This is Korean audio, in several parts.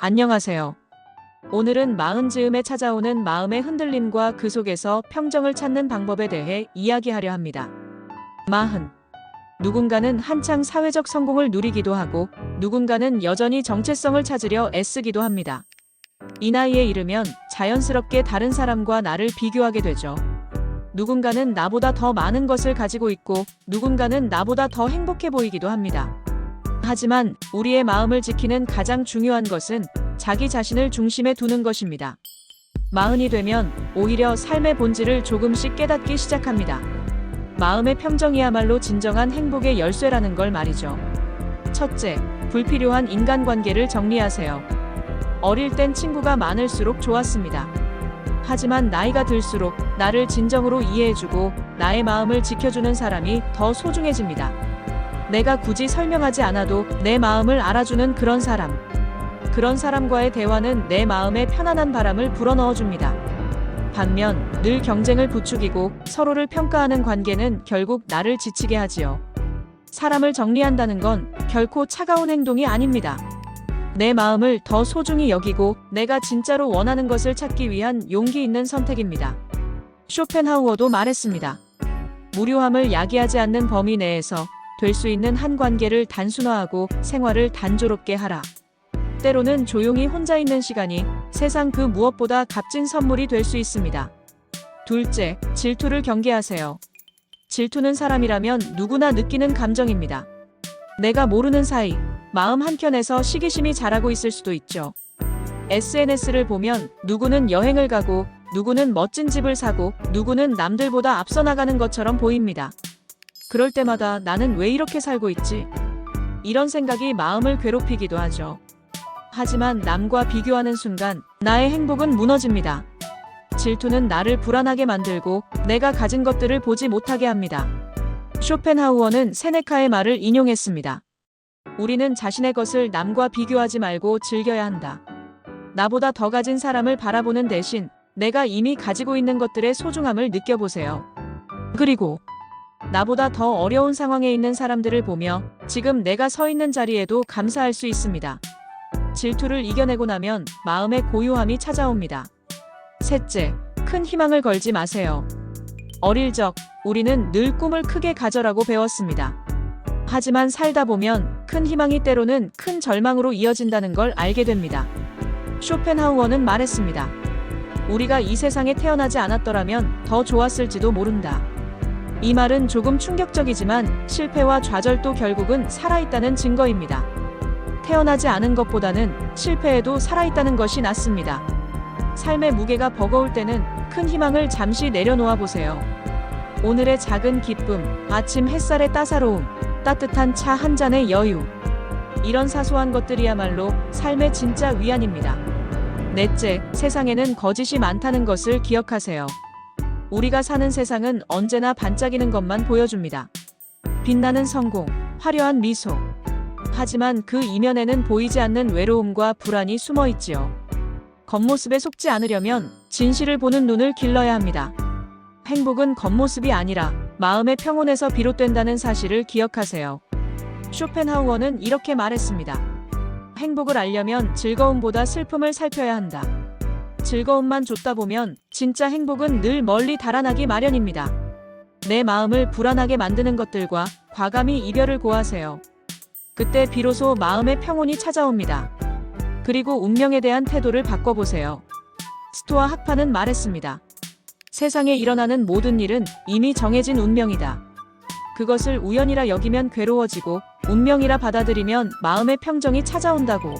안녕하세요. 오늘은 마흔 즈음에 찾아오는 마음의 흔들림과 그 속에서 평정을 찾는 방법에 대해 이야기하려 합니다. 마흔. 누군가는 한창 사회적 성공을 누리기도 하고 누군가는 여전히 정체성을 찾으려 애쓰기도 합니다. 이 나이에 이르면 자연스럽게 다른 사람과 나를 비교하게 되죠. 누군가는 나보다 더 많은 것을 가지고 있고 누군가는 나보다 더 행복해 보이기도 합니다. 하지만 우리의 마음을 지키는 가장 중요한 것은 자기 자신을 중심에 두는 것입니다. 마흔이 되면 오히려 삶의 본질을 조금씩 깨닫기 시작합니다. 마음의 평정이야말로 진정한 행복의 열쇠라는 걸 말이죠. 첫째, 불필요한 인간관계를 정리하세요. 어릴 땐 친구가 많을수록 좋았습니다. 하지만 나이가 들수록 나를 진정으로 이해해주고 나의 마음을 지켜주는 사람이 더 소중해집니다. 내가 굳이 설명하지 않아도 내 마음을 알아주는 그런 사람. 그런 사람과의 대화는 내 마음에 편안한 바람을 불어넣어줍니다. 반면 늘 경쟁을 부추기고 서로를 평가하는 관계는 결국 나를 지치게 하지요. 사람을 정리한다는 건 결코 차가운 행동이 아닙니다. 내 마음을 더 소중히 여기고 내가 진짜로 원하는 것을 찾기 위한 용기 있는 선택입니다. 쇼펜하우어도 말했습니다. 무료함을 야기하지 않는 범위 내에서 될 수 있는 한 관계를 단순화하고 생활을 단조롭게 하라. 때로는 조용히 혼자 있는 시간이 세상 그 무엇보다 값진 선물이 될 수 있습니다. 둘째, 질투를 경계하세요. 질투는 사람이라면 누구나 느끼는 감정입니다. 내가 모르는 사이 마음 한켠에서 시기심이 자라고 있을 수도 있죠. SNS를 보면 누구는 여행을 가고 누구는 멋진 집을 사고 누구는 남들보다 앞서 나가는 것처럼 보입니다. 그럴 때마다 나는 왜 이렇게 살고 있지? 이런 생각이 마음을 괴롭히기도 하죠. 하지만 남과 비교하는 순간 나의 행복은 무너집니다. 질투는 나를 불안하게 만들고 내가 가진 것들을 보지 못하게 합니다. 쇼펜하우어는 세네카의 말을 인용했습니다. 우리는 자신의 것을 남과 비교하지 말고 즐겨야 한다. 나보다 더 가진 사람을 바라보는 대신 내가 이미 가지고 있는 것들의 소중함을 느껴보세요. 그리고 나보다 더 어려운 상황에 있는 사람들을 보며 지금 내가 서 있는 자리에도 감사할 수 있습니다. 질투를 이겨내고 나면 마음의 고요함이 찾아옵니다. 셋째, 큰 희망을 걸지 마세요. 어릴 적 우리는 늘 꿈을 크게 가져라고 배웠습니다. 하지만 살다 보면 큰 희망이 때로는 큰 절망으로 이어진다는 걸 알게 됩니다. 쇼펜하우어는 말했습니다. 우리가 이 세상에 태어나지 않았더라면 더 좋았을지도 모른다. 이 말은 조금 충격적이지만 실패와 좌절도 결국은 살아있다는 증거입니다. 태어나지 않은 것보다는 실패해도 살아있다는 것이 낫습니다. 삶의 무게가 버거울 때는 큰 희망을 잠시 내려놓아 보세요. 오늘의 작은 기쁨, 아침 햇살의 따사로움, 따뜻한 차 한 잔의 여유. 이런 사소한 것들이야말로 삶의 진짜 위안입니다. 넷째, 세상에는 거짓이 많다는 것을 기억하세요. 우리가 사는 세상은 언제나 반짝이는 것만 보여줍니다. 빛나는 성공, 화려한 미소. 하지만 그 이면에는 보이지 않는 외로움과 불안이 숨어 있지요. 겉모습에 속지 않으려면 진실을 보는 눈을 길러야 합니다. 행복은 겉모습이 아니라 마음의 평온에서 비롯된다는 사실을 기억하세요. 쇼펜하우어는 이렇게 말했습니다. 행복을 알려면 즐거움보다 슬픔을 살펴야 한다. 즐거움만 좇다 보면 진짜 행복은 늘 멀리 달아나기 마련입니다. 내 마음을 불안하게 만드는 것들과 과감히 이별을 고하세요. 그때 비로소 마음의 평온이 찾아옵니다. 그리고 운명에 대한 태도를 바꿔보세요. 스토아 학파는 말했습니다. 세상에 일어나는 모든 일은 이미 정해진 운명이다. 그것을 우연이라 여기면 괴로워지고 운명이라 받아들이면 마음의 평정이 찾아온다고.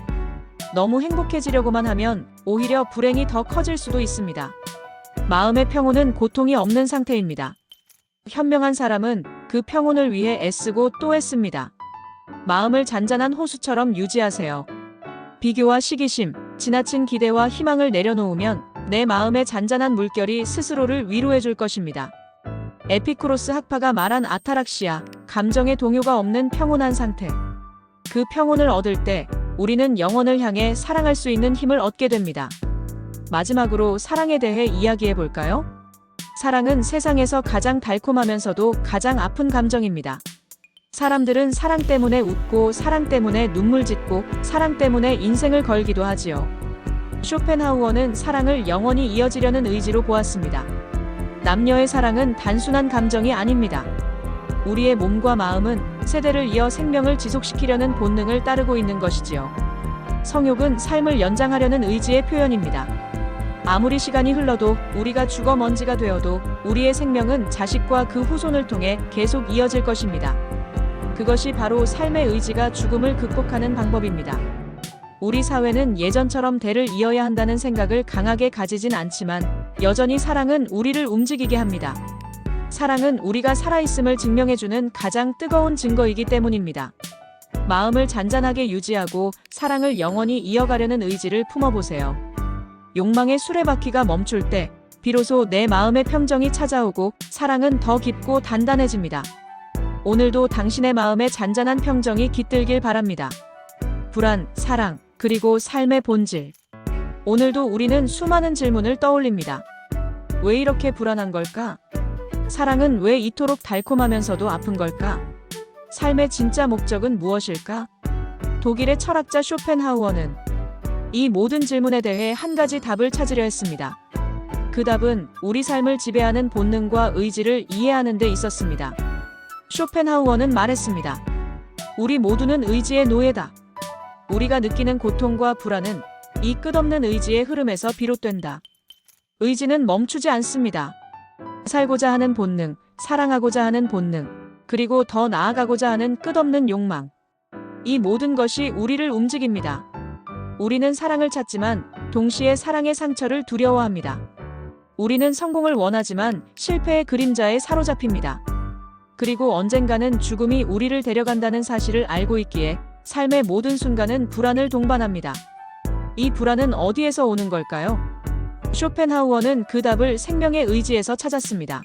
너무 행복해지려고만 하면 오히려 불행이 더 커질 수도 있습니다. 마음의 평온은 고통이 없는 상태입니다. 현명한 사람은 그 평온을 위해 애쓰고 또 애씁니다. 마음을 잔잔한 호수처럼 유지하세요. 비교와 시기심, 지나친 기대와 희망을 내려놓으면 내 마음의 잔잔한 물결이 스스로를 위로해 줄 것입니다. 에피쿠로스 학파가 말한 아타락시아, 감정의 동요가 없는 평온한 상태. 그 평온을 얻을 때 우리는 영혼을 향해 사랑할 수 있는 힘을 얻게 됩니다. 마지막으로 사랑에 대해 이야기해 볼까요? 사랑은 세상에서 가장 달콤하면서도 가장 아픈 감정입니다. 사람들은 사랑 때문에 웃고 사랑 때문에 눈물 짓고 사랑 때문에 인생을 걸기도 하지요. 쇼펜하우어는 사랑을 영원히 이어지려는 의지로 보았습니다. 남녀의 사랑은 단순한 감정이 아닙니다. 우리의 몸과 마음은 세대를 이어 생명을 지속시키려는 본능을 따르고 있는 것이지요. 성욕은 삶을 연장하려는 의지의 표현입니다. 아무리 시간이 흘러도 우리가 죽어 먼지가 되어도 우리의 생명은 자식과 그 후손을 통해 계속 이어질 것입니다. 그것이 바로 삶의 의지가 죽음을 극복하는 방법입니다. 우리 사회는 예전처럼 대를 이어야 한다는 생각을 강하게 가지진 않지만 여전히 사랑은 우리를 움직이게 합니다. 사랑은 우리가 살아있음을 증명해주는 가장 뜨거운 증거이기 때문입니다. 마음을 잔잔하게 유지하고 사랑을 영원히 이어가려는 의지를 품어보세요. 욕망의 수레바퀴가 멈출 때 비로소 내 마음의 평정이 찾아오고 사랑은 더 깊고 단단해집니다. 오늘도 당신의 마음에 잔잔한 평정이 깃들길 바랍니다. 불안, 사랑, 그리고 삶의 본질. 오늘도 우리는 수많은 질문을 떠올립니다. 왜 이렇게 불안한 걸까? 사랑은 왜 이토록 달콤하면서도 아픈 걸까? 삶의 진짜 목적은 무엇일까? 독일의 철학자 쇼펜하우어는 이 모든 질문에 대해 한 가지 답을 찾으려 했습니다. 그 답은 우리 삶을 지배하는 본능과 의지를 이해하는 데 있었습니다. 쇼펜하우어는 말했습니다. 우리 모두는 의지의 노예다. 우리가 느끼는 고통과 불안은 이 끝없는 의지의 흐름에서 비롯된다. 의지는 멈추지 않습니다. 살고자 하는 본능, 사랑하고자 하는 본능, 그리고 더 나아가고자 하는 끝없는 욕망. 이 모든 것이 우리를 움직입니다. 우리는 사랑을 찾지만 동시에 사랑의 상처를 두려워합니다. 우리는 성공을 원하지만 실패의 그림자에 사로잡힙니다. 그리고 언젠가는 죽음이 우리를 데려간다는 사실을 알고 있기에 삶의 모든 순간은 불안을 동반합니다. 이 불안은 어디에서 오는 걸까요? 쇼펜하우어는 그 답을 생명의 의지에서 찾았습니다.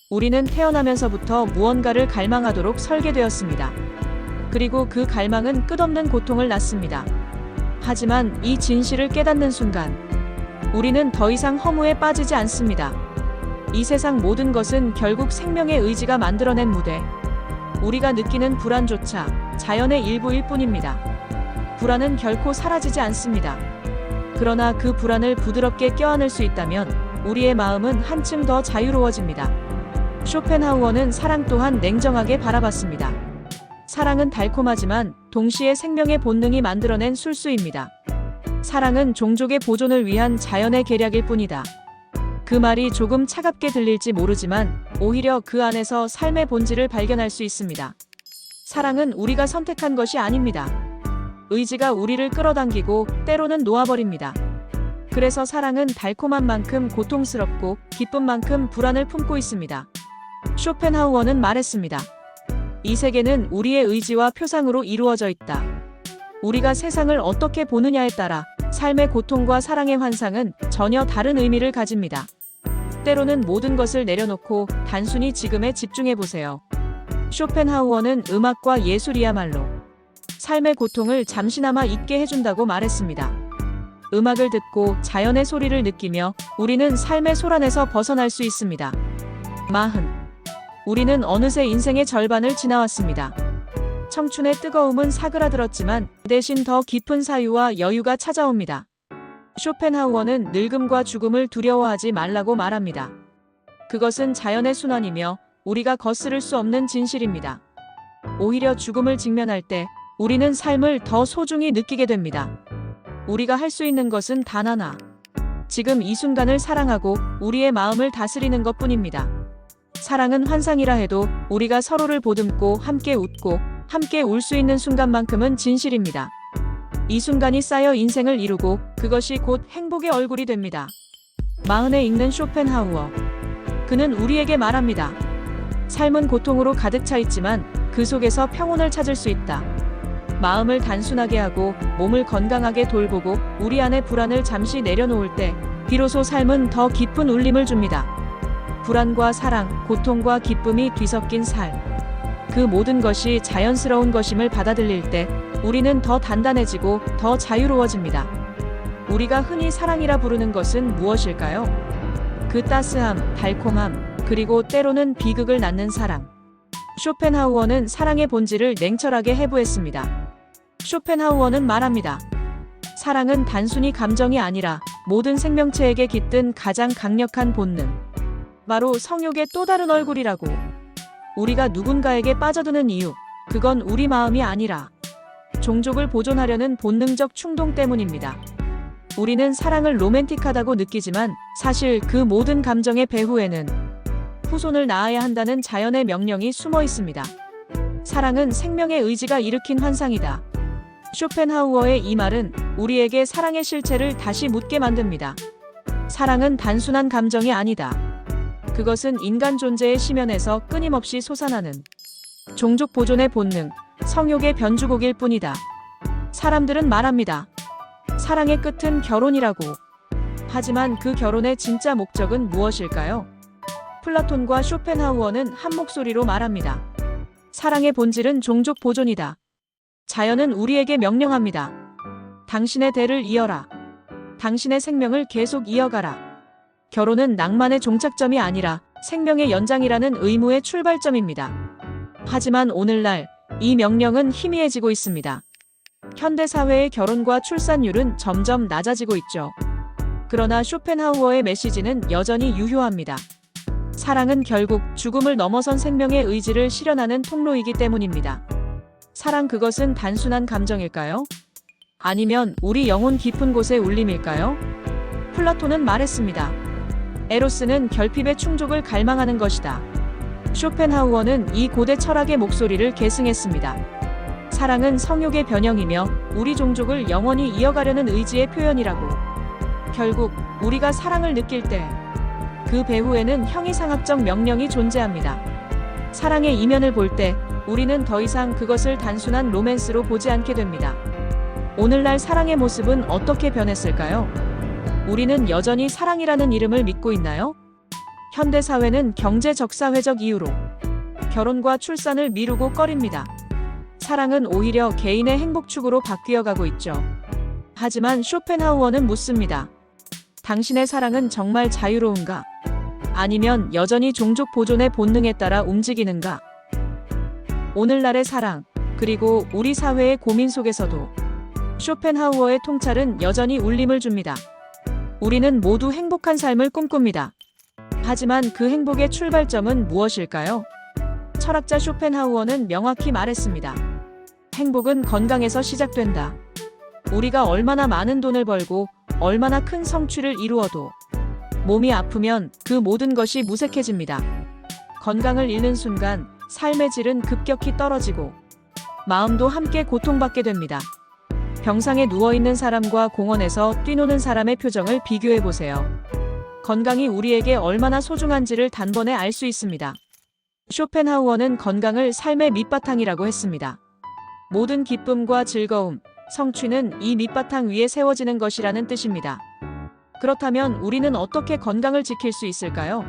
우리는 태어나면서부터 무언가를 갈망하도록 설계되었습니다. 그리고 그 갈망은 끝없는 고통을 낳습니다. 하지만 이 진실을 깨닫는 순간, 우리는 더 이상 허무에 빠지지 않습니다. 이 세상 모든 것은 결국 생명의 의지가 만들어낸 무대. 우리가 느끼는 불안조차 자연의 일부일 뿐입니다. 불안은 결코 사라지지 않습니다. 그러나 그 불안을 부드럽게 껴안을 수 있다면 우리의 마음은 한층 더 자유로워집니다. 쇼펜하우어는 사랑 또한 냉정하게 바라봤습니다. 사랑은 달콤하지만 동시에 생명의 본능이 만들어낸 술수입니다. 사랑은 종족의 보존을 위한 자연의 계략일 뿐이다. 그 말이 조금 차갑게 들릴지 모르지만 오히려 그 안에서 삶의 본질을 발견할 수 있습니다. 사랑은 우리가 선택한 것이 아닙니다. 의지가 우리를 끌어당기고 때로는 놓아버립니다. 그래서 사랑은 달콤한 만큼 고통스럽고 기쁜 만큼 불안을 품고 있습니다. 쇼펜하우어는 말했습니다. 이 세계는 우리의 의지와 표상으로 이루어져 있다. 우리가 세상을 어떻게 보느냐에 따라 삶의 고통과 사랑의 환상은 전혀 다른 의미를 가집니다. 때로는 모든 것을 내려놓고 단순히 지금에 집중해보세요. 쇼펜하우어는 음악과 예술이야말로 삶의 고통을 잠시나마 잊게 해준다고 말했습니다. 음악을 듣고 자연의 소리를 느끼며 우리는 삶의 소란에서 벗어날 수 있습니다. 우리는 어느새 인생의 절반을 지나왔습니다. 청춘의 뜨거움은 사그라들었지만 대신 더 깊은 사유와 여유가 찾아옵니다. 쇼펜하우어는 늙음과 죽음을 두려워하지 말라고 말합니다. 그것은 자연의 순환이며 우리가 거스를 수 없는 진실입니다. 오히려 죽음을 직면할 때 우리는 삶을 더 소중히 느끼게 됩니다. 우리가 할 수 있는 것은 단 하나. 지금 이 순간을 사랑하고 우리의 마음을 다스리는 것뿐입니다. 사랑은 환상이라 해도 우리가 서로를 보듬고 함께 웃고 함께 울 수 있는 순간만큼은 진실입니다. 이 순간이 쌓여 인생을 이루고 그것이 곧 행복의 얼굴이 됩니다. 마흔에 읽는 쇼펜하우어. 그는 우리에게 말합니다. 삶은 고통으로 가득 차 있지만 그 속에서 평온을 찾을 수 있다. 마음을 단순하게 하고 몸을 건강하게 돌보고 우리 안의 불안을 잠시 내려놓을 때 비로소 삶은 더 깊은 울림을 줍니다. 불안과 사랑, 고통과 기쁨이 뒤섞인 삶. 그 모든 것이 자연스러운 것임을 받아들일 때 우리는 더 단단해지고 더 자유로워집니다. 우리가 흔히 사랑이라 부르는 것은 무엇일까요? 그 따스함, 달콤함, 그리고 때로는 비극을 낳는 사랑. 쇼펜하우어는 사랑의 본질을 냉철하게 해부했습니다. 쇼펜하우어는 말합니다. 사랑은 단순히 감정이 아니라 모든 생명체에게 깃든 가장 강력한 본능. 바로 성욕의 또 다른 얼굴이라고. 우리가 누군가에게 빠져드는 이유, 그건 우리 마음이 아니라 종족을 보존하려는 본능적 충동 때문입니다. 우리는 사랑을 로맨틱하다고 느끼지만 사실 그 모든 감정의 배후에는 후손을 낳아야 한다는 자연의 명령이 숨어 있습니다. 사랑은 생명의 의지가 일으킨 환상이다. 쇼펜하우어의 이 말은 우리에게 사랑의 실체를 다시 묻게 만듭니다. 사랑은 단순한 감정이 아니다. 그것은 인간 존재의 심연에서 끊임없이 솟아나는 종족 보존의 본능, 성욕의 변주곡일 뿐이다. 사람들은 말합니다. 사랑의 끝은 결혼이라고. 하지만 그 결혼의 진짜 목적은 무엇일까요? 플라톤과 쇼펜하우어는 한 목소리로 말합니다. 사랑의 본질은 종족 보존이다. 자연은 우리에게 명령합니다. 당신의 대를 이어라. 당신의 생명을 계속 이어가라. 결혼은 낭만의 종착점이 아니라 생명의 연장이라는 의무의 출발점입니다. 하지만 오늘날 이 명령은 희미해지고 있습니다. 현대 사회의 결혼과 출산율은 점점 낮아지고 있죠. 그러나 쇼펜하우어의 메시지는 여전히 유효합니다. 사랑은 결국 죽음을 넘어선 생명의 의지를 실현하는 통로이기 때문입니다. 사랑 그것은 단순한 감정일까요? 아니면 우리 영혼 깊은 곳의 울림일까요? 플라톤은 말했습니다. 에로스는 결핍의 충족을 갈망하는 것이다. 쇼펜하우어는 이 고대 철학의 목소리를 계승했습니다. 사랑은 성욕의 변형이며 우리 종족을 영원히 이어가려는 의지의 표현이라고. 결국 우리가 사랑을 느낄 때 그 배후에는 형이상학적 명령이 존재합니다. 사랑의 이면을 볼 때 우리는 더 이상 그것을 단순한 로맨스로 보지 않게 됩니다. 오늘날 사랑의 모습은 어떻게 변했을까요? 우리는 여전히 사랑이라는 이름을 믿고 있나요? 현대 사회는 경제 적사회적 이유로 결혼과 출산을 미루고 꺼립니다. 사랑은 오히려 개인의 행복축으로 바뀌어 가고 있죠. 하지만 쇼펜하우어는 묻습니다. 당신의 사랑은 정말 자유로운가? 아니면 여전히 종족 보존의 본능에 따라 움직이는가? 오늘날의 사랑, 그리고 우리 사회의 고민 속에서도 쇼펜하우어의 통찰은 여전히 울림을 줍니다. 우리는 모두 행복한 삶을 꿈꿉니다. 하지만 그 행복의 출발점은 무엇일까요? 철학자 쇼펜하우어는 명확히 말했습니다. 행복은 건강에서 시작된다. 우리가 얼마나 많은 돈을 벌고 얼마나 큰 성취를 이루어도 몸이 아프면 그 모든 것이 무색해집니다. 건강을 잃는 순간 삶의 질은 급격히 떨어지고 마음도 함께 고통받게 됩니다. 병상에 누워있는 사람과 공원에서 뛰노는 사람의 표정을 비교해보세요. 건강이 우리에게 얼마나 소중한지를 단번에 알 수 있습니다. 쇼펜하우어는 건강을 삶의 밑바탕이라고 했습니다. 모든 기쁨과 즐거움, 성취는 이 밑바탕 위에 세워지는 것이라는 뜻입니다. 그렇다면 우리는 어떻게 건강을 지킬 수 있을까요?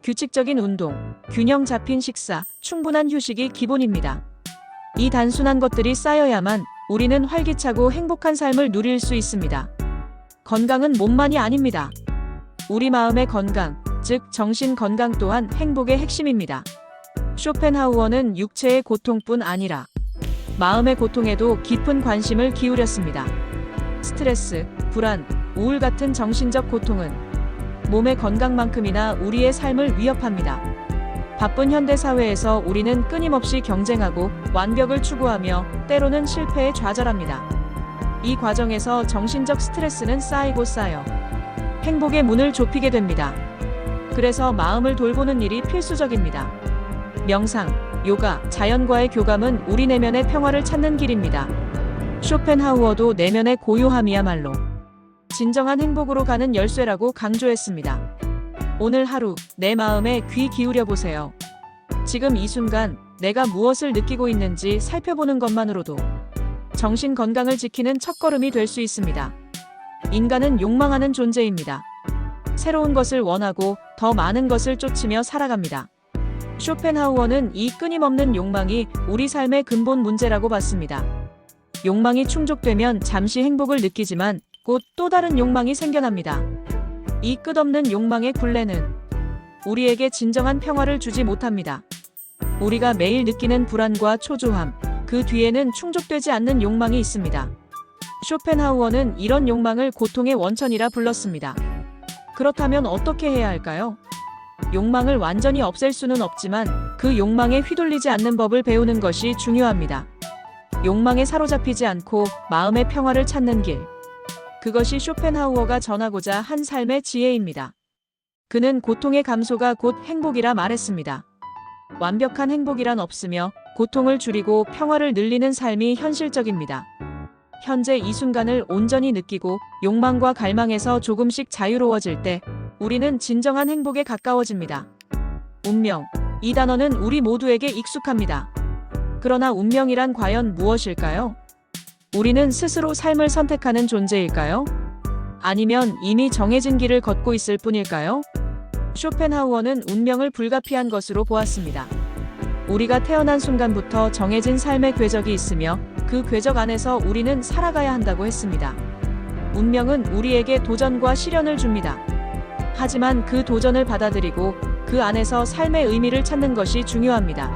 규칙적인 운동, 균형 잡힌 식사, 충분한 휴식이 기본입니다. 이 단순한 것들이 쌓여야만 우리는 활기차고 행복한 삶을 누릴 수 있습니다. 건강은 몸만이 아닙니다. 우리 마음의 건강, 즉 정신 건강 또한 행복의 핵심입니다. 쇼펜하우어는 육체의 고통뿐 아니라 마음의 고통에도 깊은 관심을 기울였습니다. 스트레스, 불안, 우울 같은 정신적 고통은 몸의 건강만큼이나 우리의 삶을 위협합니다. 바쁜 현대 사회에서 우리는 끊임없이 경쟁하고 완벽을 추구하며 때로는 실패에 좌절합니다. 이 과정에서 정신적 스트레스는 쌓이고 쌓여 행복의 문을 좁히게 됩니다. 그래서 마음을 돌보는 일이 필수적입니다. 명상, 요가, 자연과의 교감은 우리 내면의 평화를 찾는 길입니다. 쇼펜하우어도 내면의 고요함이야말로 진정한 행복으로 가는 열쇠라고 강조했습니다. 오늘 하루 내 마음에 귀 기울여 보세요. 지금 이 순간 내가 무엇을 느끼고 있는지 살펴보는 것만으로도 정신 건강을 지키는 첫걸음이 될 수 있습니다. 인간은 욕망하는 존재입니다. 새로운 것을 원하고 더 많은 것을 쫓으며 살아갑니다. 쇼펜하우어는 이 끊임없는 욕망이 우리 삶의 근본 문제라고 봤습니다. 욕망이 충족되면 잠시 행복을 느끼지만 곧 또 다른 욕망이 생겨납니다. 이 끝없는 욕망의 굴레는 우리에게 진정한 평화를 주지 못합니다. 우리가 매일 느끼는 불안과 초조함, 그 뒤에는 충족되지 않는 욕망이 있습니다. 쇼펜하우어는 이런 욕망을 고통의 원천이라 불렀습니다. 그렇다면 어떻게 해야 할까요? 욕망을 완전히 없앨 수는 없지만 그 욕망에 휘둘리지 않는 법을 배우는 것이 중요합니다. 욕망에 사로잡히지 않고 마음의 평화를 찾는 길. 그것이 쇼펜하우어가 전하고자 한 삶의 지혜입니다. 그는 고통의 감소가 곧 행복이라 말했습니다. 완벽한 행복이란 없으며 고통을 줄이고 평화를 늘리는 삶이 현실적입니다. 현재 이 순간을 온전히 느끼고 욕망과 갈망에서 조금씩 자유로워질 때 우리는 진정한 행복에 가까워집니다. 운명. 이 단어는 우리 모두에게 익숙합니다. 그러나 운명이란 과연 무엇일까요? 우리는 스스로 삶을 선택하는 존재일까요? 아니면 이미 정해진 길을 걷고 있을 뿐일까요? 쇼펜하우어는 운명을 불가피한 것으로 보았습니다. 우리가 태어난 순간부터 정해진 삶의 궤적이 있으며 그 궤적 안에서 우리는 살아가야 한다고 했습니다. 운명은 우리에게 도전과 시련을 줍니다. 하지만 그 도전을 받아들이고 그 안에서 삶의 의미를 찾는 것이 중요합니다.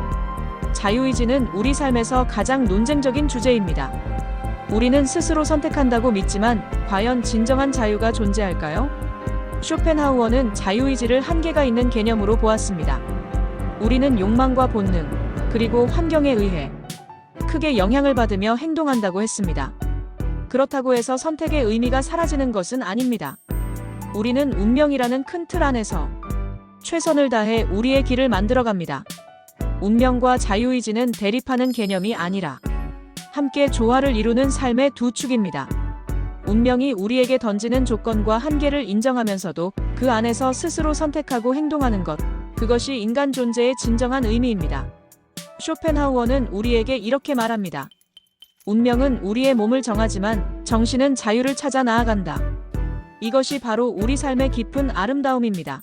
자유의지는 우리 삶에서 가장 논쟁적인 주제입니다. 우리는 스스로 선택한다고 믿지만 과연 진정한 자유가 존재할까요? 쇼펜하우어는 자유의지를 한계가 있는 개념으로 보았습니다. 우리는 욕망과 본능, 그리고 환경에 의해 크게 영향을 받으며 행동한다고 했습니다. 그렇다고 해서 선택의 의미가 사라지는 것은 아닙니다. 우리는 운명이라는 큰 틀 안에서 최선을 다해 우리의 길을 만들어갑니다. 운명과 자유의지는 대립하는 개념이 아니라 함께 조화를 이루는 삶의 두 축입니다. 운명이 우리에게 던지는 조건과 한계를 인정하면서도 그 안에서 스스로 선택하고 행동하는 것, 그것이 인간 존재의 진정한 의미입니다. 쇼펜하우어는 우리에게 이렇게 말합니다. 운명은 우리의 몸을 정하지만 정신은 자유를 찾아 나아간다. 이것이 바로 우리 삶의 깊은 아름다움입니다.